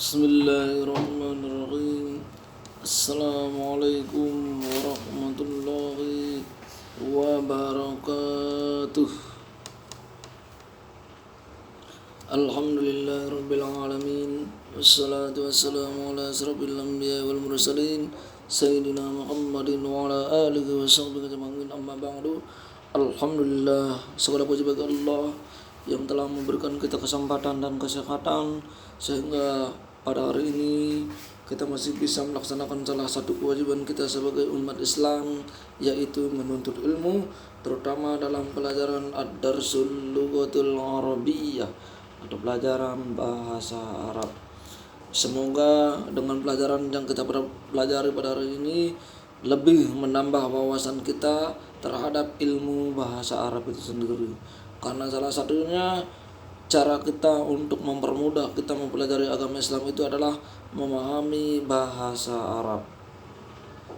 Bismillahirrahmanirrahim. Assalamualaikum warahmatullahi wabarakatuh. Alhamdulillahirabbil alamin. Wassalatu wassalamu ala asrofil anbiya'i wal mursalin sayyidina Muhammadin wa ala alihi wa sahbihi ajma'in. Amma ba'du. Alhamdulillah, segala puji bagi Allah yang telah memberikan kita kesempatan dan kesehatan sehingga pada hari ini kita masih bisa melaksanakan salah satu kewajiban kita sebagai umat Islam, yaitu menuntut ilmu, terutama dalam pelajaran Ad-Darsul Lughatul Arabiyyah atau pelajaran bahasa Arab. Semoga dengan pelajaran yang kita pelajari pada hari ini lebih menambah wawasan kita terhadap ilmu bahasa Arab itu sendiri. Karena salah satunya cara kita untuk mempermudah kita mempelajari agama Islam itu adalah memahami bahasa Arab.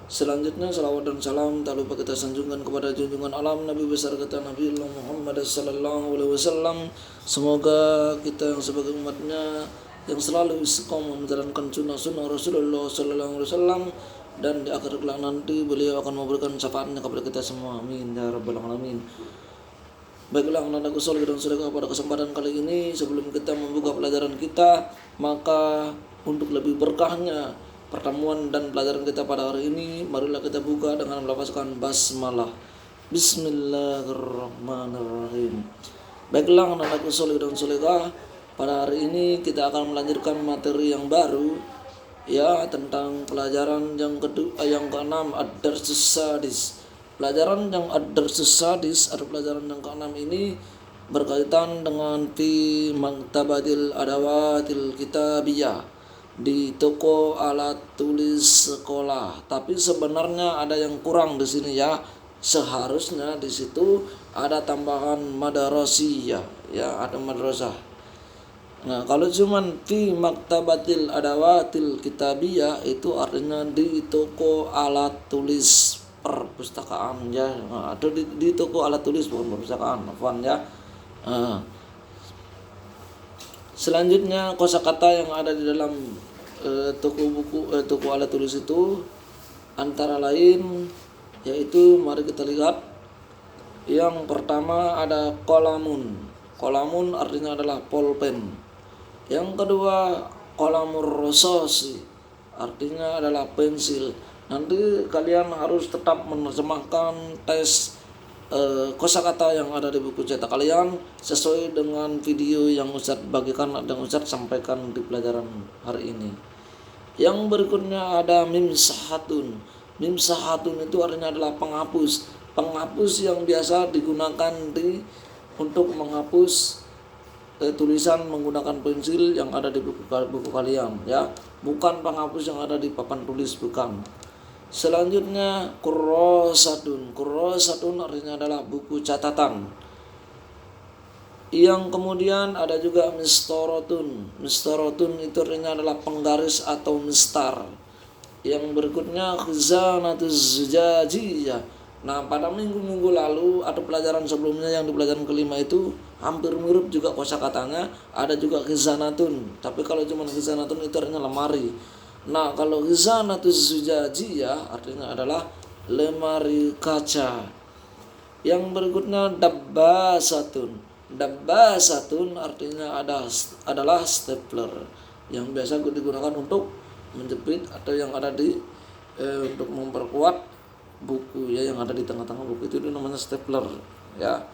Selanjutnya salawat dan salam tak lupa kita sanjungkan kepada junjungan alam Nabi besar kita Nabi Muhammad sallallahu alaihi wasallam. Semoga kita yang sebagai umatnya yang selalu istiqomah menjalankan sunnah Rasulullah sallallahu alaihi wasallam, dan di akhir kelak nanti beliau akan memberikan syafaatnya kepada kita semua. Amin ya rabbal alamin. Baiklah anak-anakku saleh dan salehah, pada kesempatan kali ini sebelum kita membuka pelajaran kita, maka untuk lebih berkahnya pertemuan dan pelajaran kita pada hari ini, marilah kita buka dengan melafazkan basmalah. Bismillahirrahmanirrahim. Baiklah anak-anakku saleh dan salehah, pada hari ini kita akan melanjutkan materi yang baru, ya, tentang pelajaran yang keenam, Ad-Darsus Sadis. Pelajaran yang Ad-Darsus Sadis atau pelajaran yang keenam ini berkaitan dengan fi maktabatil adawatil kitabiyah, di toko alat tulis sekolah. Tapi sebenarnya ada yang kurang di sini, ya. Seharusnya di situ ada tambahan madarasiyah, ya, ada madrasah. Nah, kalau cuman fi maktabatil adawatil kitabiyah itu artinya di toko alat tulis perpustakaan, ya, atau di toko alat tulis, bukan perpustakaan, ya. Selanjutnya kosakata yang ada di dalam toko alat tulis itu antara lain, yaitu mari kita lihat. Yang pertama ada kolamun. Kolamun artinya adalah pulpen. Yang kedua kolamur rosasi, artinya adalah pensil. Nanti kalian harus tetap menerjemahkan tes kosakata yang ada di buku cetak kalian sesuai dengan video yang Ustadz bagikan dan Ustadz sampaikan di pelajaran hari ini. Yang berikutnya ada mimsahatun. Mimsahatun itu artinya adalah penghapus. Penghapus yang biasa digunakan untuk menghapus tulisan menggunakan pensil yang ada di buku kalian, ya. Bukan penghapus yang ada di papan tulis, bukan. Selanjutnya kurrosatun. Kurrosatun artinya adalah buku catatan. Yang kemudian ada juga mistorotun. Mistorotun itu artinya adalah penggaris atau mistar. Yang berikutnya khizanatuz zujajiyah. Nah, pada minggu-minggu lalu atau pelajaran sebelumnya yang di pelajaran kelima itu hampir mirip juga kosakatanya, ada juga khizanatun. Tapi kalau cuma khizanatun itu artinya lemari. Nah, kalau khizanatuz zujajiyah artinya adalah lemari kaca. Yang berikutnya dabbasatun. Dabbasatun artinya adalah stapler yang biasa digunakan untuk menjepit atau yang ada di untuk memperkuat buku, ya, yang ada di tengah-tengah buku itu namanya stapler, ya.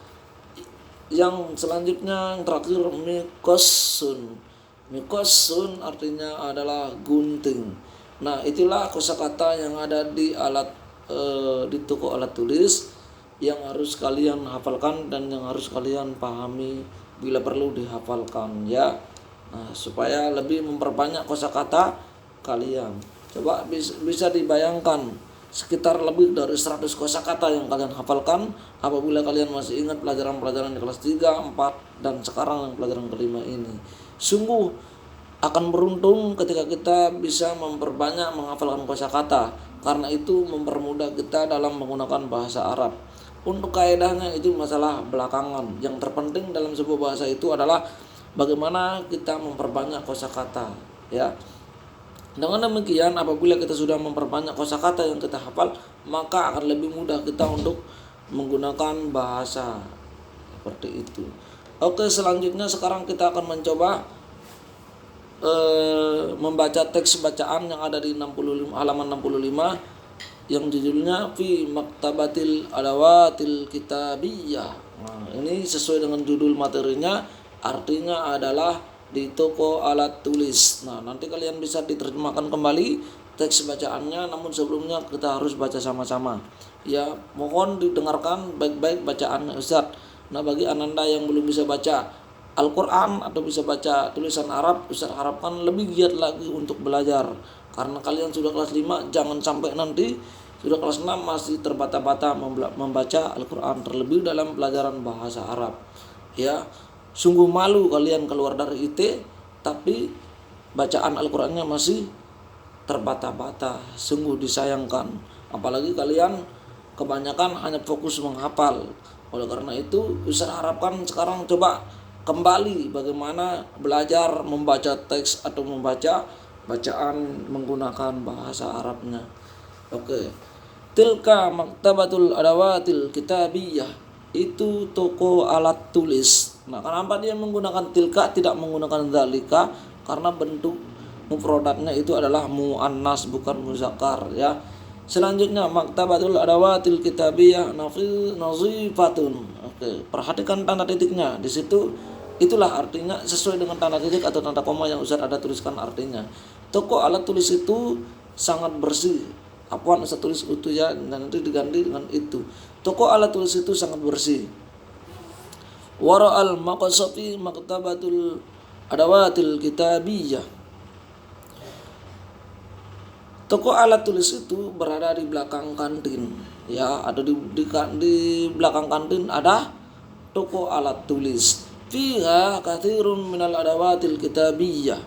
Yang selanjutnya yang terakhir mikosun. Mikosun artinya adalah gunting. Nah, itulah kosakata yang ada di di toko alat tulis yang harus kalian hafalkan dan yang harus kalian pahami bila perlu dihafalkan, ya. Nah, supaya lebih memperbanyak kosakata kalian. Coba bisa dibayangkan sekitar lebih dari 100 kosakata yang kalian hafalkan apabila kalian masih ingat pelajaran-pelajaran di kelas 3, 4 dan sekarang yang pelajaran kelima ini. Sungguh akan beruntung ketika kita bisa memperbanyak menghafalkan kosakata, karena itu mempermudah kita dalam menggunakan bahasa Arab. Untuk kaedahnya itu masalah belakangan. Yang terpenting dalam sebuah bahasa itu adalah bagaimana kita memperbanyak kosakata. ya. Dengan demikian apabila kita sudah memperbanyak kosakata yang kita hafal, maka akan lebih mudah kita untuk menggunakan bahasa seperti itu. Oke, selanjutnya sekarang kita akan mencoba membaca teks bacaan yang ada di 65, halaman 65 yang judulnya Fi Maktabatil Adawatil Kitabiyah. Nah, ini sesuai dengan judul materinya, artinya adalah di toko alat tulis. Nah, nanti kalian bisa diterjemahkan kembali teks bacaannya, namun sebelumnya kita harus baca sama-sama. Ya, mohon didengarkan baik-baik bacaannya Ustaz. Nah, bagi Ananda yang belum bisa baca Al-Quran atau bisa baca tulisan Arab, Ustaz harapkan lebih giat lagi untuk belajar. Karena kalian sudah kelas 5, jangan sampai nanti sudah kelas 6 masih terbata-bata membaca Al-Quran, terlebih dalam pelajaran bahasa Arab. Ya, sungguh malu kalian keluar dari IT, tapi bacaan Al-Qurannya masih terbata-bata, sungguh disayangkan. Apalagi kalian kebanyakan hanya fokus menghafal. Oleh karena itu, Ustaz harapkan sekarang coba kembali bagaimana belajar membaca teks atau membaca bacaan menggunakan bahasa Arabnya. Oke. Tilka maktabatul adawatil kitabiyah, itu toko alat tulis. Nah, kenapa dia menggunakan tilka tidak menggunakan dzalika? Karena bentuk mufradatnya itu adalah muannas bukan muzakkar, ya. Selanjutnya maktabatul adawatil kitabiyah nazifatun. Oke, perhatikan tanda titiknya di situ. Itulah artinya sesuai dengan tanda titik atau tanda koma yang Ustaz ada tuliskan artinya. Toko alat tulis itu sangat bersih. Apaan Ustaz tulis utuh ya, dan nanti diganti dengan itu. Toko alat tulis itu sangat bersih. Wara'al maqasafi maktabatul adawatil kitabiyah. Toko alat tulis itu berada di belakang kantin, ya, ada di belakang kantin ada toko alat tulis. Fiha katsirun minal adawatil kitabiyah.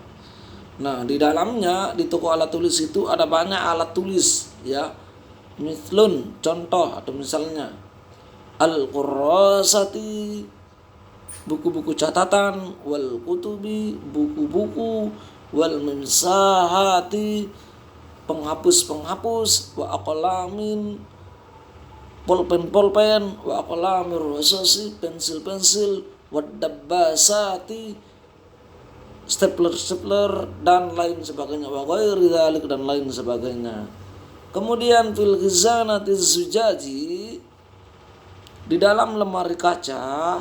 Nah, di dalamnya di toko alat tulis itu ada banyak alat tulis, ya. Mislun, contoh atau misalnya al-qurrasati, buku-buku catatan, wal kutubi, buku-buku, wal mimsahati, penghapus-penghapus, wa aqlamin, pulpen-pulpen, wa aqlamir rasasi, pensil-pensil, wa dabbasati, stapler dan lain sebagainya, wa ghairi dzalik dan lain sebagainya. Kemudian fil khizanati zujaji, di dalam lemari kaca,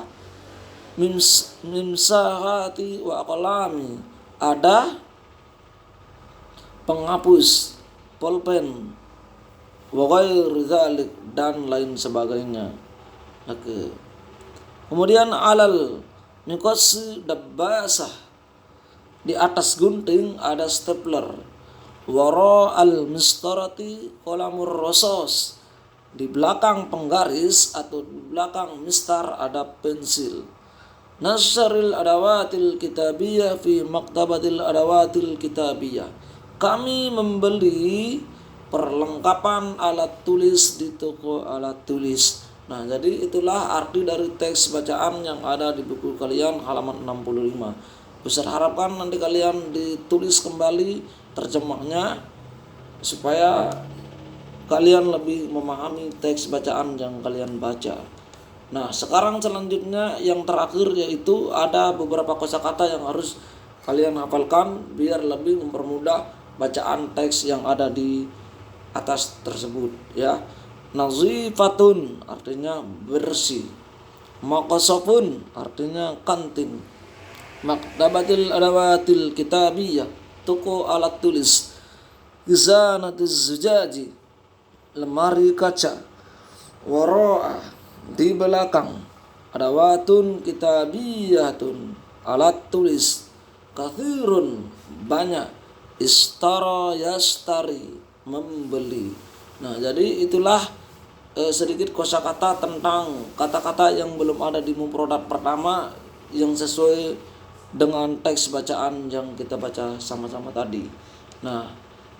mimsahati wa aqlami, ada penghapus, pulpen, wa ghairi dzalik dan lain sebagainya. Oke. Kemudian alal miqasi dabbasah, di atas gunting ada stapler. Wara al mistarati qalamur rasos, di belakang penggaris atau di belakang mistar ada pensil. Nasril adawatil kitabiyah fi maktabatil adawatil kitabiyah, kami membeli perlengkapan alat tulis di toko alat tulis. Nah, jadi itulah arti dari teks bacaan yang ada di buku kalian halaman 65. Ustaz harapkan nanti kalian ditulis kembali terjemahnya supaya kalian lebih memahami teks bacaan yang kalian baca. Nah, sekarang selanjutnya yang terakhir yaitu ada beberapa kosakata yang harus kalian hafalkan biar lebih mempermudah bacaan teks yang ada di atas tersebut, ya. Nazifatun artinya bersih. Maqasafun artinya kantin. Maktabatil adawatil kitabiyah, toko alat tulis. Khizanatiz zujaji, lemari kaca. Wara'a, di belakang. Adawatun kitabiyatun, alat tulis. Kathirun, banyak. Istara yastari, membeli. Nah, jadi itulah sedikit kosakata tentang kata-kata yang belum ada di mufradat pertama yang sesuai dengan teks bacaan yang kita baca sama-sama tadi. Nah,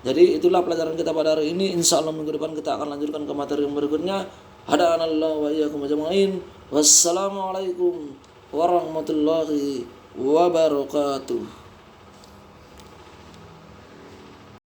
jadi itulah pelajaran kita pada hari ini. Insya Allah minggu depan kita akan lanjutkan ke materi yang berikutnya. Hadanallahu wa iyyakum ajma'in. Wassalamualaikum warahmatullahi wabarakatuh.